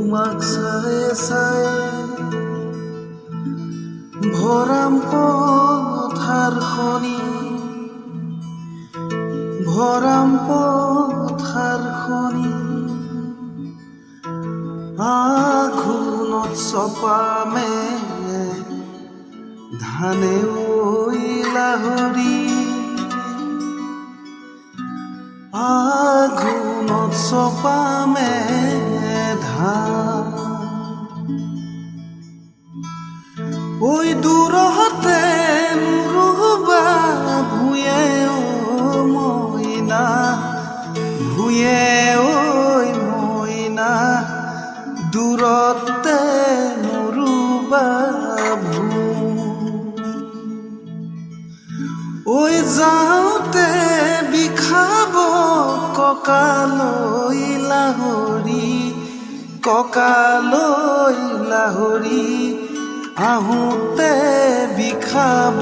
তোমাক চাই চাই ভৰাম পথাৰখনি আঘোণত চপামে ধানে লাহৰি আঘোণত চপামে ধান ঐ দূৰতে ৰুবা ভূঞে মইনা ভূঞে ঐ মইনা দূৰতে ৰুবা ঐ যাওঁতে বিষাব কঁকালৈ লাহৰি আহোঁতে বিষাব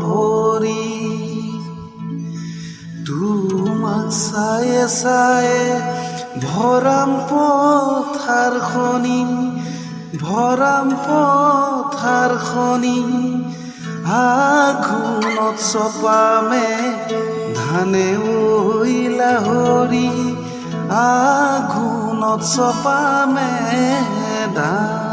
ভৰি তোমাক চাই চাই ভৰাম পথাৰখনি আঘোণত চপামে ধানে লাহৰি আঘোণত চপামে ধান